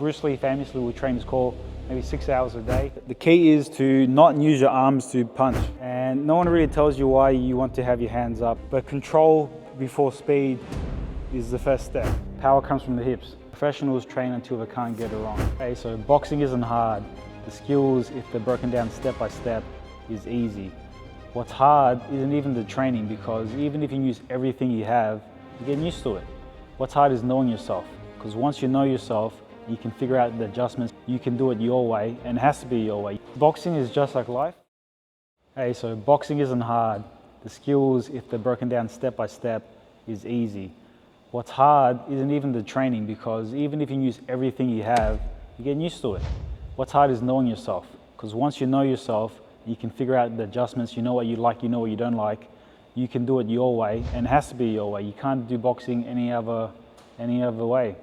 Bruce Lee famously would train his core maybe 6 hours a day. The key is to not use your arms to punch. And no one really tells you why you want to have your hands up, but control before speed is the first step. Power comes from the hips. Professionals train until they can't get it wrong. Okay, so boxing isn't hard. The skills, if they're broken down step by step, is easy. What's hard isn't even the training, because even if you use everything you have, you're getting used to it. What's hard is knowing yourself, because once you know yourself, you can figure out the adjustments. You can do it your way, and it has to be your way. Boxing is just like life. Hey, so boxing isn't hard. The skills, if they're broken down step by step, is easy. What's hard isn't even the training, because even if you use everything you have, you're getting used to it. What's hard is knowing yourself, because once you know yourself, you can figure out the adjustments. You know what you like, you know what you don't like. You can do it your way, and it has to be your way. You can't do boxing any other way.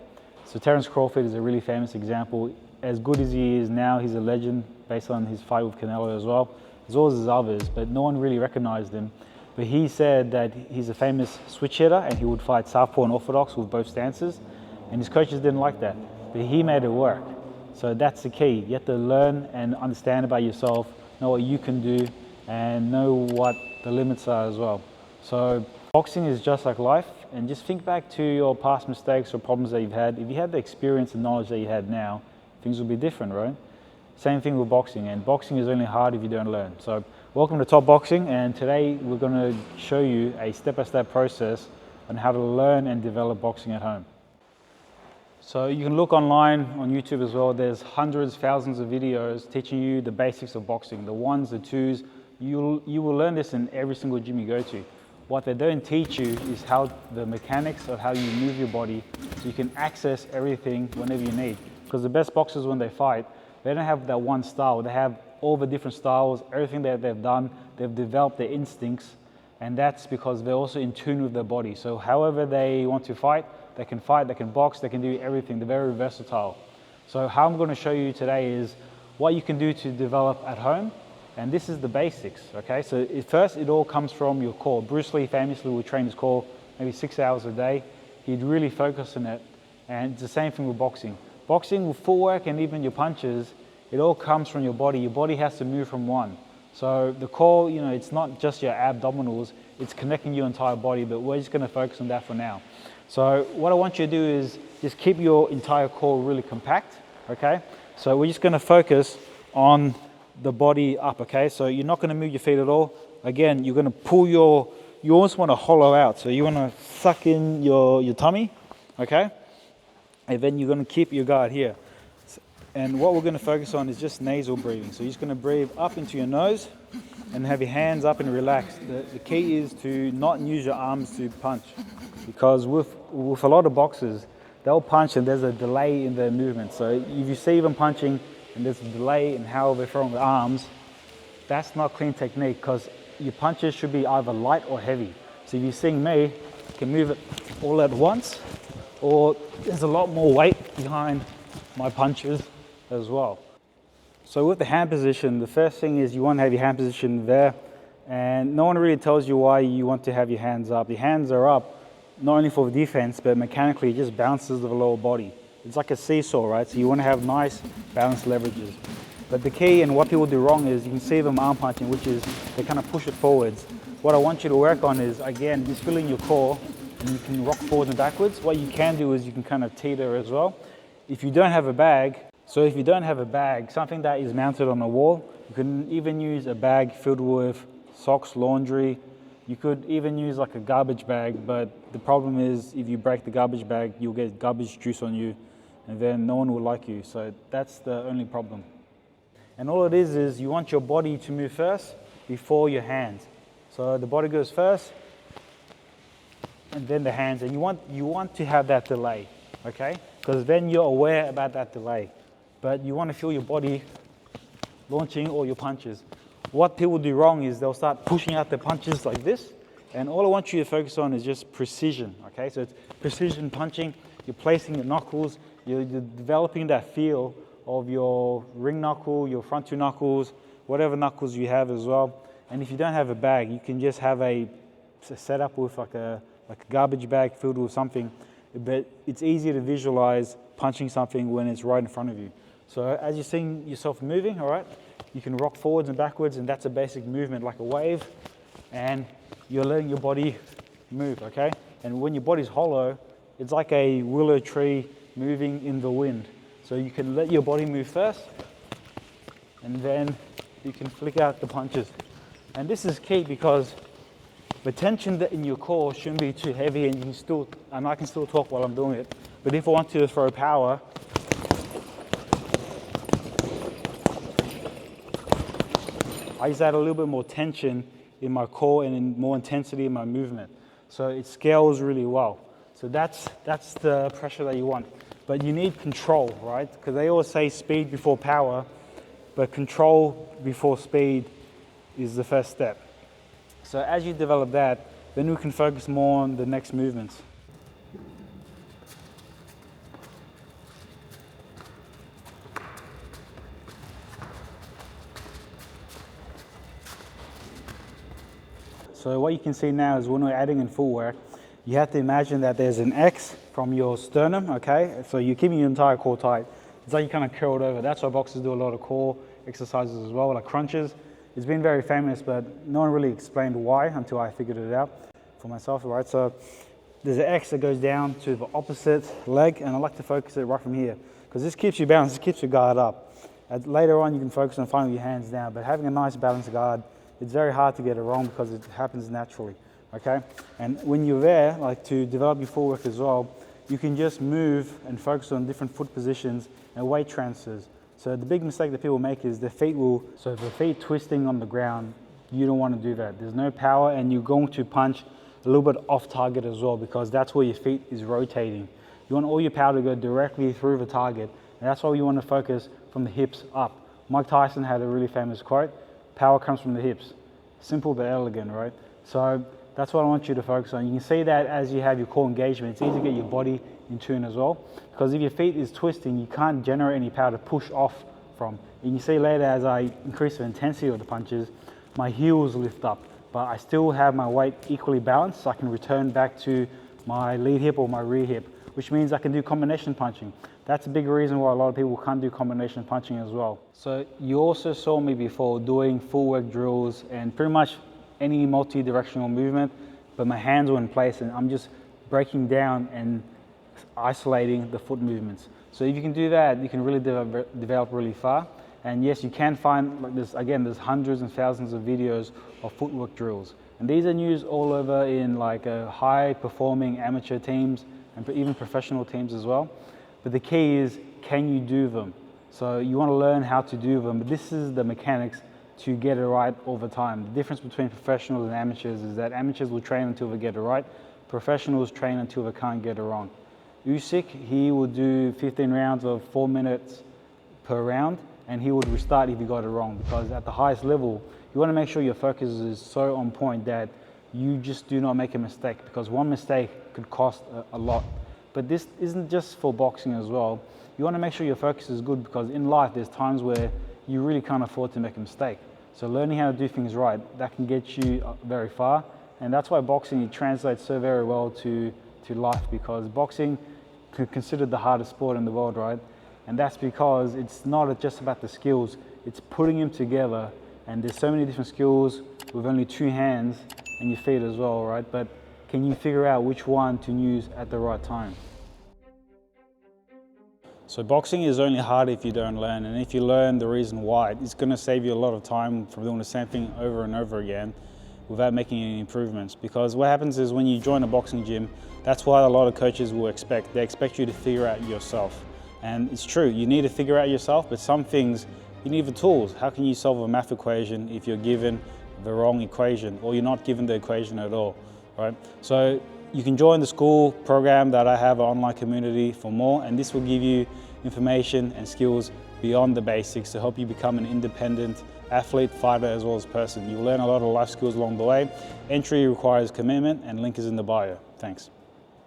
So Terence Crawford is a really famous example. As good as he is now, he's a legend based on his fight with Canelo as well, as well as his others, but no one really recognized him. But he said that he's a famous switch hitter and he would fight southpaw and orthodox with both stances, and his coaches didn't like that, but he made it work. So that's the key. You have to learn and understand about yourself, know what you can do, and know what the limits are as well. So boxing is just like life, and just think back to your past mistakes or problems that you've had. If you had the experience and knowledge that you had now, things will be different, right? Same thing with boxing, and boxing is only hard if you don't learn. So welcome to Top Boxing, and today we're going to show you a step-by-step process on how to learn and develop boxing at home. So you can look online on YouTube as well. There's hundreds, thousands of videos teaching you the basics of boxing, the ones, the twos. You will learn this in every single gym you go to. What they don't teach you is how the mechanics of how you move your body so you can access everything whenever you need. Because the best boxers, when they fight, they don't have that one style. They have all the different styles, everything that they've done. They've developed their instincts, and that's because they're also in tune with their body. So however they want to fight, they can box, they can do everything. They're very versatile. So how I'm going to show you today is what you can do to develop at home. And this is the basics, okay? So first, it all comes from your core. Bruce Lee famously would train his core maybe 6 hours a day. He'd really focus on it. And it's the same thing with boxing. Boxing with footwork and even your punches, it all comes from your body. Your body has to move from one. So the core, you know, it's not just your abdominals, it's connecting your entire body, but we're just gonna focus on that for now. So what I want you to do is just keep your entire core really compact, okay? So we're just gonna focus on the body up, okay? So you're not gonna move your feet at all. Again, you're gonna pull you almost wanna hollow out. So you wanna suck in your tummy, okay? And then you're gonna keep your guard here. And what we're gonna focus on is just nasal breathing. So you're just gonna breathe up into your nose and have your hands up and relax. The key is to not use your arms to punch, because with a lot of boxers, they'll punch and there's a delay in their movement. So if you see them punching and there's a delay in how they're throwing the arms, that's not clean technique, because your punches should be either light or heavy. So if you're seeing me, you can move it all at once, or there's a lot more weight behind my punches as well. So with the hand position, the first thing is you want to have your hand position there, and no one really tells you why you want to have your hands up. Your hands are up not only for defense, but mechanically it just bounces the lower body. It's like a seesaw, right? So you want to have nice balanced leverages. But the key, and what people do wrong, is you can see them arm punching, which is they kind of push it forwards. What I want you to work on is, again, just feeling your core, and you can rock forwards and backwards. What you can do is you can kind of teeter as well. If you don't have a bag, something that is mounted on a wall, you can even use a bag filled with socks, laundry. You could even use like a garbage bag, but the problem is if you break the garbage bag, you'll get garbage juice on you, and then no one will like you. So that's the only problem. And all it is you want your body to move first before your hands. So the body goes first, and then the hands, and you want to have that delay, okay? Because then you're aware about that delay. But you want to feel your body launching all your punches. What people do wrong is they'll start pushing out their punches like this, and all I want you to focus on is just precision, okay? So it's precision punching, you're placing your knuckles, you're developing that feel of your ring knuckle, your front two knuckles, whatever knuckles you have as well. And if you don't have a bag, you can just have a setup with like a garbage bag filled with something. but it's easier to visualize punching something when it's right in front of you. So as you're seeing yourself moving, all right, you can rock forwards and backwards, and that's a basic movement like a wave, and you're letting your body move, okay? And when your body's hollow, it's like a willow tree moving in the wind. So you can let your body move first, and then you can flick out the punches. And this is key because the tension in your core shouldn't be too heavy, and you can still, and I can still talk while I'm doing it. But if I want to throw power, I just add a little bit more tension in my core and in more intensity in my movement. So it scales really well. So that's the pressure that you want. But you need control, right? Because they always say speed before power, but control before speed is the first step. So as you develop that, then we can focus more on the next movements. So what you can see now is when we're adding in footwork, you have to imagine that there's an X from your sternum, okay? So you're keeping your entire core tight. It's like you kind of curled over. That's why boxers do a lot of core exercises as well, like crunches. It's been very famous, but no one really explained why until I figured it out for myself, right? So there's an X that goes down to the opposite leg, and I like to focus it right from here because this keeps you balanced, this keeps your guard up. Later on, you can focus on finding your hands down, but having a nice balanced guard, it's very hard to get it wrong because it happens naturally, okay? And when you're there, like to develop your footwork as well, you can just move and focus on different foot positions and weight transfers. So the big mistake that people make is their feet so if the feet twisting on the ground, you don't want to do that. There's no power, and you're going to punch a little bit off target as well because that's where your feet is rotating. You want all your power to go directly through the target, and that's why you want to focus from the hips up. Mike Tyson had a really famous quote, power comes from the hips. Simple but elegant, right? So that's what I want you to focus on. You can see that as you have your core engagement, it's easy to get your body in tune as well. Because if your feet is twisting, you can't generate any power to push off from. And you see later as I increase the intensity of the punches, my heels lift up, but I still have my weight equally balanced, so I can return back to my lead hip or my rear hip, which means I can do combination punching. That's a big reason why a lot of people can't do combination punching as well. So you also saw me before doing footwork drills and pretty much any multi-directional movement, but my hands were in place and I'm just breaking down and isolating the foot movements. So if you can do that, you can really develop really far. And yes, you can find, like this, again, there's hundreds and thousands of videos of footwork drills. And these are used all over in like high performing amateur teams and even professional teams as well. But the key is, can you do them? So you want to learn how to do them, but this is the mechanics to get it right over time. The difference between professionals and amateurs is that amateurs will train until they get it right. Professionals train until they can't get it wrong. Usyk, he would do 15 rounds of 4 minutes per round, and he would restart if he got it wrong, because at the highest level, you want to make sure your focus is so on point that you just do not make a mistake, because one mistake could cost a lot. But this isn't just for boxing as well. You want to make sure your focus is good, because in life there's times where you really can't afford to make a mistake. So learning how to do things right, that can get you very far. And that's why boxing translates so very well to life, because boxing is considered the hardest sport in the world, right? And that's because it's not just about the skills, it's putting them together. And there's so many different skills with only 2 hands and your feet as well, right? But can you figure out which one to use at the right time? So boxing is only hard if you don't learn, and if you learn the reason why, it's going to save you a lot of time from doing the same thing over and over again without making any improvements. Because what happens is when you join a boxing gym, that's what a lot of coaches will expect. They expect you to figure out yourself. And it's true, you need to figure out yourself, but some things, you need the tools. How can you solve a math equation if you're given the wrong equation, or you're not given the equation at all, right? So you can join the school program that I have, an online community for more, and this will give you information and skills beyond the basics to help you become an independent athlete, fighter, as well as person. You'll learn a lot of life skills along the way. Entry requires commitment, and link is in the bio. Thanks.